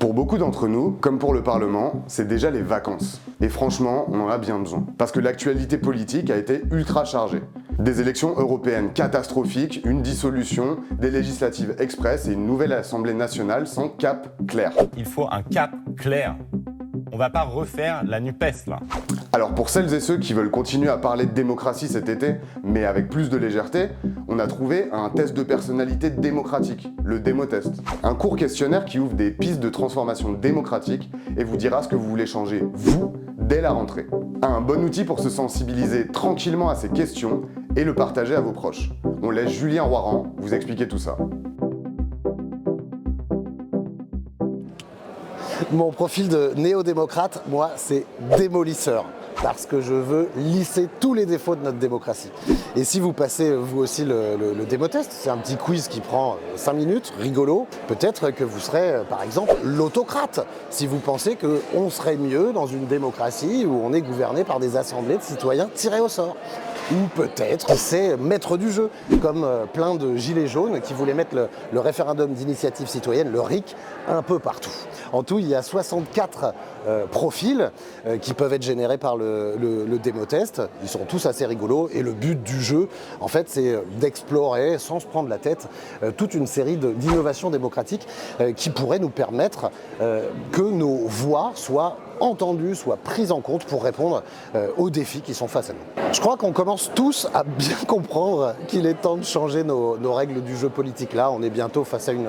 Pour beaucoup d'entre nous, comme pour le Parlement, c'est déjà les vacances. Et franchement, on en a bien besoin. Parce que l'actualité politique a été ultra chargée. Des élections européennes catastrophiques, une dissolution, des législatives express et une nouvelle Assemblée nationale sans cap clair. Il faut un cap clair. On va pas refaire la NUPES là. Alors pour celles et ceux qui veulent continuer à parler de démocratie cet été, mais avec plus de légèreté, on a trouvé un test de personnalité démocratique, le démotest. Un court questionnaire qui ouvre des pistes de transformation démocratique et vous dira ce que vous voulez changer, vous, dès la rentrée. Un bon outil pour se sensibiliser tranquillement à ces questions et le partager à vos proches. On laisse Julien Roiran vous expliquer tout ça. Mon profil de néo-démocrate, moi, c'est démolisseur. Parce que je veux lisser tous les défauts de notre démocratie. Et si vous passez vous aussi le démotest, c'est un petit quiz qui prend 5 minutes, rigolo, peut-être que vous serez par exemple l'autocrate, si vous pensez qu'on serait mieux dans une démocratie où on est gouverné par des assemblées de citoyens tirés au sort. Ou peut-être c'est maître du jeu, comme plein de gilets jaunes qui voulaient mettre le référendum d'initiative citoyenne, le RIC, un peu partout. En tout, il y a 64 profils qui peuvent être générés par le démotest. Ils sont tous assez rigolos et le but du jeu, en fait, c'est d'explorer, sans se prendre la tête, toute une série d'innovations démocratiques qui pourraient nous permettre que nos voix soient entendues, soient prises en compte pour répondre aux défis qui sont face à nous. Je crois qu'on commence tous à bien comprendre qu'il est temps de changer nos règles du jeu politique. Là, on est bientôt face à une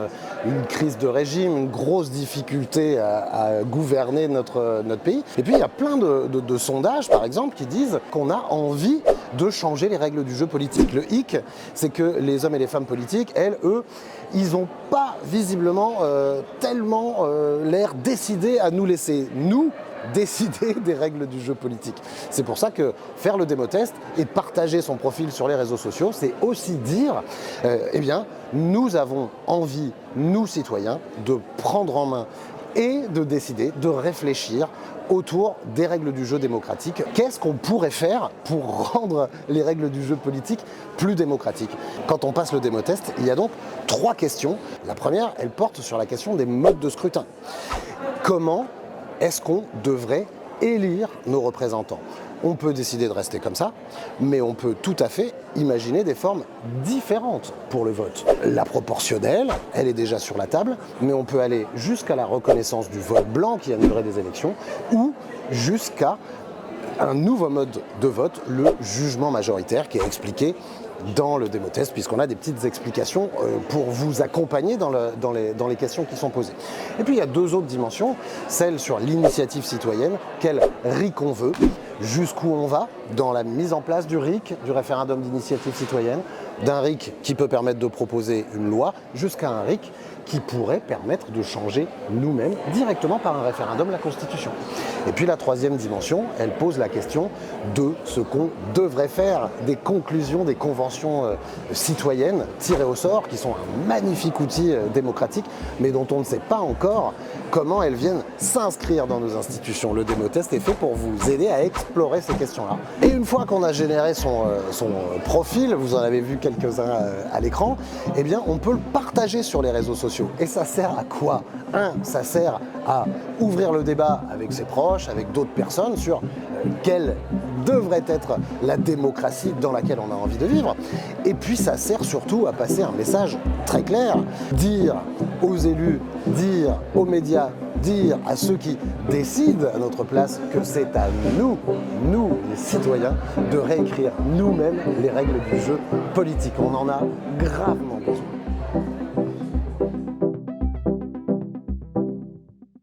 crise de régime, une grosse difficulté à gouverner notre pays. Et puis, il y a plein de sondages, par exemple, qui disent qu'on a envie de changer les règles du jeu politique. Le hic, c'est que les hommes et les femmes politiques, eux, ils n'ont pas visiblement tellement l'air décidés à nous laisser, nous, décider des règles du jeu politique. C'est pour ça que faire le démotest et partager son profil sur les réseaux sociaux, c'est aussi dire, eh bien, nous avons envie, nous citoyens, de prendre en main et de décider, de réfléchir autour des règles du jeu démocratique. Qu'est-ce qu'on pourrait faire pour rendre les règles du jeu politique plus démocratiques ? Quand on passe le démotest, il y a donc 3 questions. La première, elle porte sur la question des modes de scrutin. Comment est-ce qu'on devrait élire nos représentants ? On peut décider de rester comme ça, mais on peut tout à fait imaginer des formes différentes pour le vote. La proportionnelle, elle est déjà sur la table, mais on peut aller jusqu'à la reconnaissance du vote blanc qui annulerait des élections, ou jusqu'à un nouveau mode de vote, le jugement majoritaire, qui est expliqué dans le démotest, puisqu'on a des petites explications pour vous accompagner dans les questions qui sont posées. Et puis il y a 2 autres dimensions, celle sur l'initiative citoyenne, quel RIC on veut, jusqu'où on va dans la mise en place du RIC, du référendum d'initiative citoyenne, d'un RIC qui peut permettre de proposer une loi, jusqu'à un RIC qui pourrait permettre de changer nous-mêmes directement par un référendum la Constitution. Et puis la 3e dimension, elle pose la question de ce qu'on devrait faire, des conclusions, des conventions citoyennes tirées au sort, qui sont un magnifique outil démocratique, mais dont on ne sait pas encore comment elles viennent s'inscrire dans nos institutions. Le démotest est fait pour vous aider à explorer ces questions-là. Et une fois qu'on a généré son profil, vous en avez vu quelques-uns à l'écran, eh bien on peut le partager sur les réseaux sociaux. Et ça sert à quoi ? Ça sert à ouvrir le débat avec ses proches, avec d'autres personnes sur quelle devrait être la démocratie dans laquelle on a envie de vivre. Et puis ça sert surtout à passer un message très clair, dire aux élus, dire aux médias, dire à ceux qui décident à notre place que c'est à nous, les citoyens, de réécrire nous-mêmes les règles du jeu politique. On en a gravement besoin.